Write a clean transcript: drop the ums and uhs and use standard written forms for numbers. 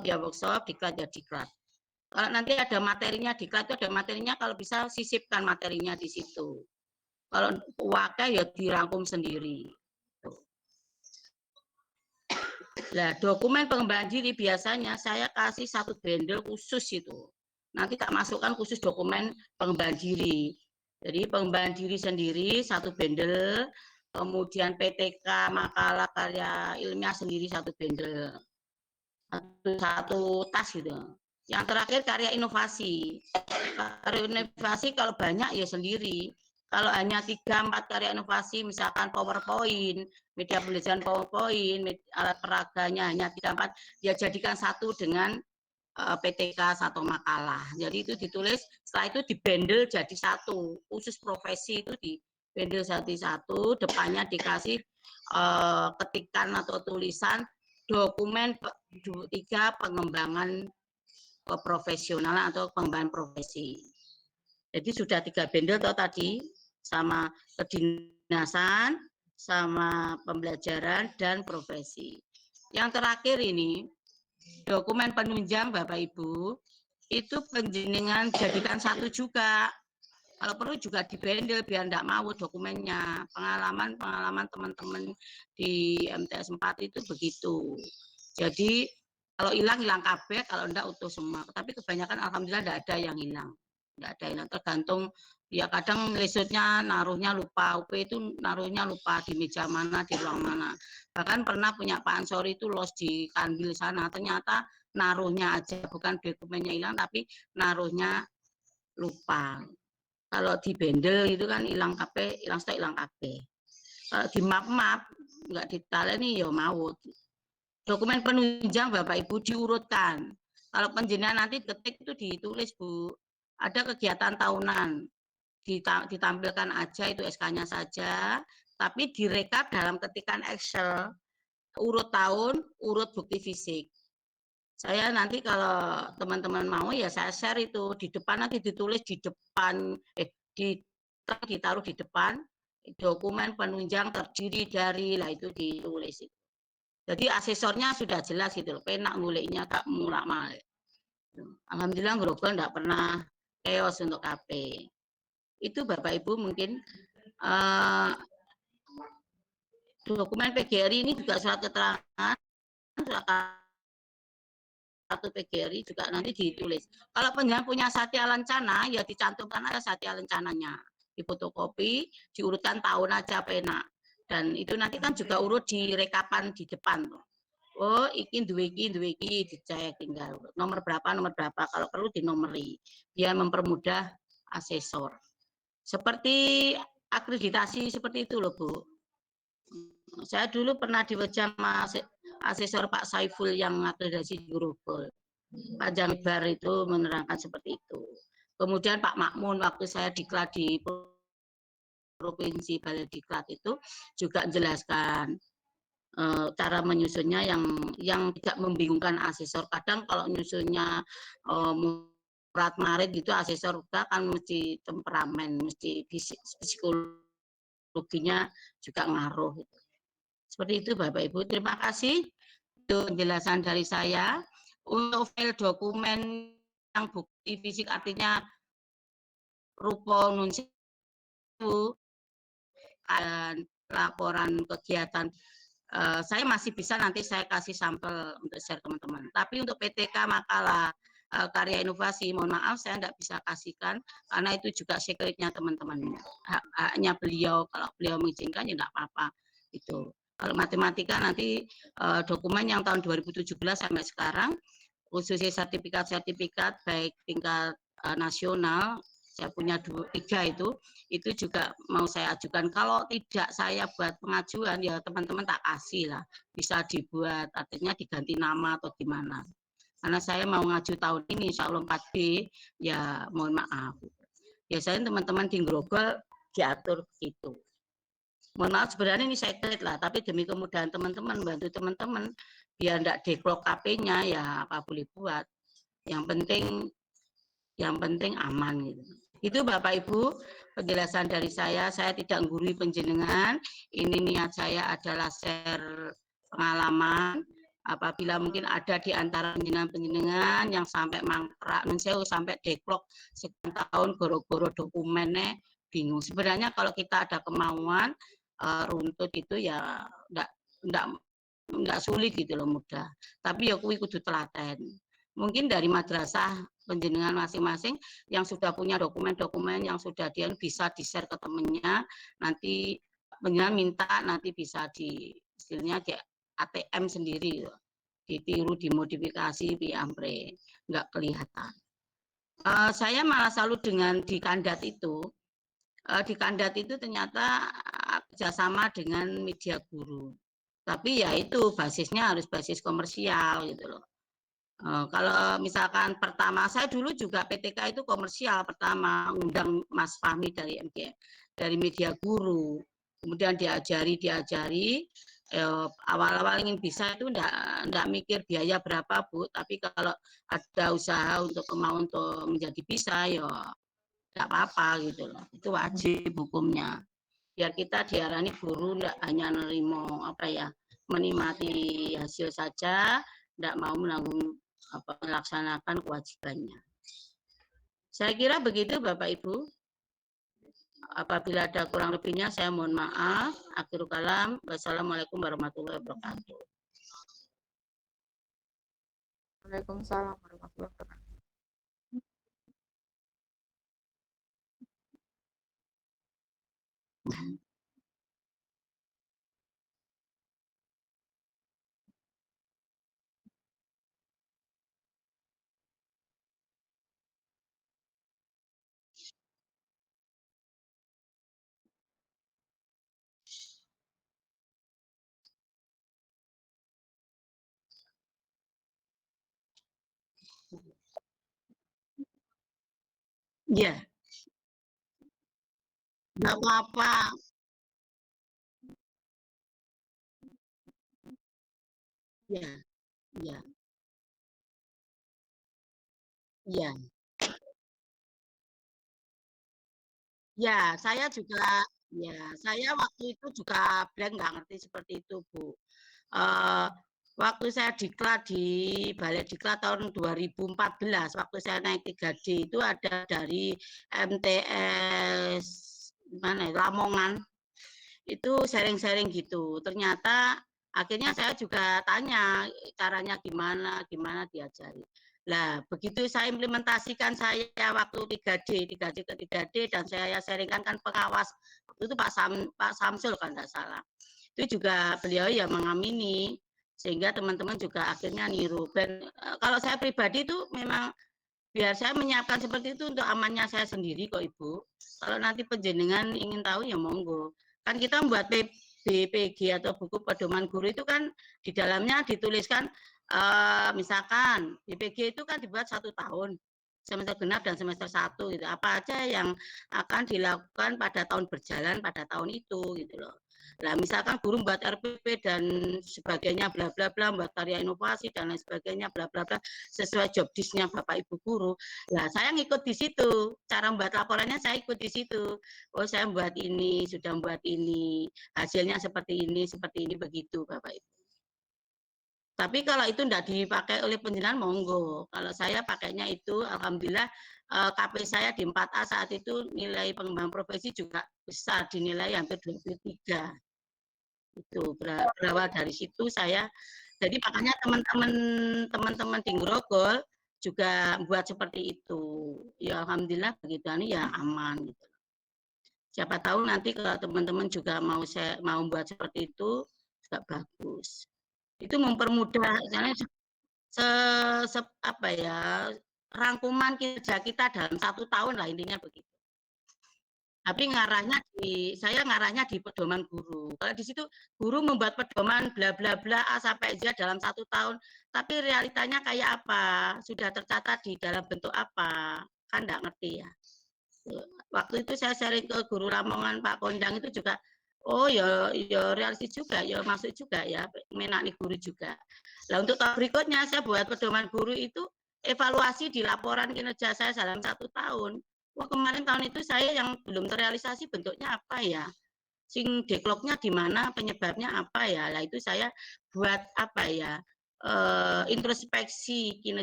ya workshop, diklat ya diklat. Kalau nanti ada materinya, diklat itu ada materinya, kalau bisa sisipkan materinya di situ. Kalau wakai ya dirangkum sendiri. Nah, dokumen pengembangan diri biasanya saya kasih satu bundle khusus itu. Nanti tak masukkan khusus dokumen pengembangan diri. Jadi pengembangan diri sendiri satu bundle, kemudian PTK makalah karya ilmiah sendiri satu bundle. Satu tas gitu. Yang terakhir karya inovasi. Karya inovasi kalau banyak ya sendiri. Kalau hanya 3-4 karya inovasi, misalkan PowerPoint, media pembelajaran PowerPoint, alat peraganya hanya 3-4, ya jadikan satu dengan PTK satu makalah. Jadi itu ditulis, setelah itu dibendel jadi satu. Khusus profesi itu dibendel satu-satu, depannya dikasih ketikan atau tulisan dokumen 3 pengembangan profesional atau pengembangan profesi. Jadi sudah 3 bendel atau tadi, sama kedinasan, sama pembelajaran, dan profesi. Yang terakhir ini, dokumen penunjang Bapak Ibu, itu penjenengan jadikan satu juga. Kalau perlu juga dibendel biar enggak mau dokumennya. Pengalaman teman-teman di MTS 4 itu begitu. Jadi kalau hilang KB, kalau enggak utuh semua. Tapi kebanyakan alhamdulillah enggak ada yang hilang. Enggak ada yang tergantung, ya kadang lesutnya naruhnya lupa, UP itu naruhnya lupa di meja mana, di ruang mana. Bahkan pernah punya Pak Ansori itu los di Kanwil sana, ternyata naruhnya aja, bukan dokumennya hilang, tapi naruhnya lupa. Kalau di bendel itu kan hilang KP, hilang stok, hilang KP. Kalau di map-map nggak ditaleni ya maut. Dokumen penunjang Bapak Ibu diurutkan. Kalau penjenengan nanti ketik itu ditulis Bu, ada kegiatan tahunan, ditampilkan aja itu SK-nya saja, tapi direkap dalam ketikan Excel, urut tahun, urut bukti fisik. Saya nanti kalau teman-teman mau ya saya share itu di depan, nanti ditulis di depan, ditaruh di depan, dokumen penunjang terdiri dari, lah itu ditulis. Jadi asesornya sudah jelas gitu, penak nguliknya tak mulak-malik. Alhamdulillah Grogol enggak pernah chaos untuk KP. Itu Bapak Ibu mungkin dokumen PGRI ini juga surat keterangan, surat kartu PGRI juga nanti ditulis. Kalau penjenengan punya satya lancana, ya dicantumkan ada satya lancananya. Difotokopi, diurutkan tahun aja pena. Dan itu nanti kan juga urut di rekapan di depan. Oh, iki duwe iki, dicek tinggal. Nomor berapa. Kalau perlu dinomori. Biar mempermudah asesor. Seperti akreditasi seperti itu loh, Bu. Saya dulu pernah diwejam asesor Pak Saiful yang akreditasi di Grogol. Pak Jamibar itu menerangkan seperti itu. Kemudian Pak Makmun waktu saya diklat di Provinsi Balai Diklat itu juga menjelaskan cara menyusunnya yang tidak membingungkan asesor. Kadang kalau nyusunnya murat marit gitu asesor kan mesti temperamen, mesti psikologinya juga ngaruh. Gitu. Seperti itu Bapak Ibu. Terima kasih. Itu penjelasan dari saya. Untuk file dokumen yang bukti fisik artinya rupa nunsiu dan laporan kegiatan saya masih bisa nanti saya kasih sampel untuk share teman-teman. Tapi untuk PTK makalah karya inovasi, mohon maaf saya tidak bisa kasihkan karena itu juga secretnya teman-teman. Haknya beliau, kalau beliau mengizinkan ya tidak apa-apa. Itu. Kalau matematika nanti dokumen yang tahun 2017 sampai sekarang, khususnya sertifikat-sertifikat baik tingkat nasional, saya punya 3 itu juga mau saya ajukan. Kalau tidak saya buat pengajuan ya teman-teman tak kasih lah, bisa dibuat artinya diganti nama atau gimana. Karena saya mau ngaju tahun ini insya Allah 4B, ya mohon maaf. Biasanya teman-teman di Grogol diatur begitu. Mohon maaf sebenarnya ini secret lah, tapi demi kemudahan teman-teman, bantu teman-teman biar enggak deklok KP-nya ya apa boleh buat. Yang penting aman gitu. Itu Bapak Ibu penjelasan dari saya tidak menggurui penjenengan. Ini niat saya adalah share pengalaman apabila mungkin ada di antara penjenengan-penjenengan yang sampai mangkrak, sampai deklok sekian tahun goro-goro dokumennya bingung. Sebenarnya kalau kita ada kemauan runtut itu ya enggak sulit gitu loh, mudah. Tapi ya kuwi kudu telaten. Mungkin dari madrasah penjenengan masing-masing yang sudah punya dokumen-dokumen yang sudah dia bisa di-share ke temennya, nanti penjenengan minta nanti bisa di istilahnya di ATM sendiri, ditiru, dimodifikasi, diampre, nggak kelihatan. Saya malah selalu dengan di Kandat itu, ternyata kerjasama dengan media guru. Tapi ya itu basisnya harus basis komersial gitu loh. Kalau misalkan pertama, saya dulu juga PTK itu komersial pertama, undang Mas Fahmi dari MG, dari media guru, kemudian diajari, awal-awal ingin bisa itu enggak mikir biaya berapa Bu, tapi kalau ada usaha untuk kemauan untuk menjadi bisa ya enggak apa-apa gitu loh, itu wajib hukumnya. Biar kita diarani guru enggak hanya menikmati hasil saja, enggak mau menanggung melaksanakan kewajibannya. Saya kira begitu Bapak Ibu. Apabila ada kurang lebihnya saya mohon maaf. Akhirul kalam. Wassalamualaikum warahmatullahi wabarakatuh. Waalaikumsalam warahmatullahi wabarakatuh. Iya, nggak apa-apa. Iya, iya, iya. Ya, saya waktu itu juga blank nggak ngerti seperti itu, Bu. Waktu saya diklat di Balai Diklat tahun 2014, waktu saya naik 3D itu ada dari MTS mana ya, Lamongan, itu sharing-sharing gitu. Ternyata akhirnya saya juga tanya caranya gimana diajari. Lah, begitu saya implementasikan saya waktu 3D ke 3D dan saya sharingkan kan pengawas waktu itu Pak Samsul kan nggak salah. Itu juga beliau ya mengamini sehingga teman-teman juga akhirnya niru. Dan kalau saya pribadi itu memang biar saya menyiapkan seperti itu untuk amannya saya sendiri kok Ibu. Kalau nanti penjenengan ingin tahu ya monggo. Kan kita membuat BPG atau buku pedoman guru itu kan di dalamnya dituliskan misalkan BPG itu kan dibuat 1 tahun, semester genap dan semester 1 gitu. Apa aja yang akan dilakukan pada tahun berjalan pada tahun itu gitu loh. Nah, misalkan guru buat RPP dan sebagainya bla bla bla, buat karya inovasi dan lain sebagainya bla bla bla sesuai job disk-nya Bapak Ibu guru. Nah, saya ngikut di situ. Cara membuat laporannya saya ikut di situ. Oh, saya membuat ini, sudah membuat ini, hasilnya seperti ini begitu Bapak Ibu. Tapi kalau itu tidak dipakai oleh penjenengan monggo. Kalau saya pakainya itu alhamdulillah KP saya di 4A saat itu nilai pengembangan profesi juga besar, dinilai hampir 23. Itu berawal dari situ saya. Jadi makanya teman-teman di Grogol juga buat seperti itu. Ya alhamdulillah begitu ya aman gitu. Siapa tahu nanti kalau teman-teman juga mau buat seperti itu juga bagus. Itu mempermudah misalnya apa ya, rangkuman kerja kita dalam 1 tahun lah intinya begitu. Tapi saya ngarahnya di pedoman guru. Kalau di situ guru membuat pedoman bla bla bla A sampai Z dalam 1 tahun, tapi realitanya kayak apa? Sudah tercatat di dalam bentuk apa? Kan nggak ngerti ya. Waktu itu saya sharing ke guru Lamongan Pak Kondang itu juga, oh ya realistis juga, ya masuk juga ya, menakni guru juga. Nah untuk tahun berikutnya saya buat pedoman guru itu evaluasi di laporan kinerja saya dalam 1 tahun. Wah kemarin tahun itu saya yang belum terrealisasi bentuknya apa ya, sing dekloknya di mana, penyebabnya apa ya. Lah itu saya buat apa ya, introspeksi kinerja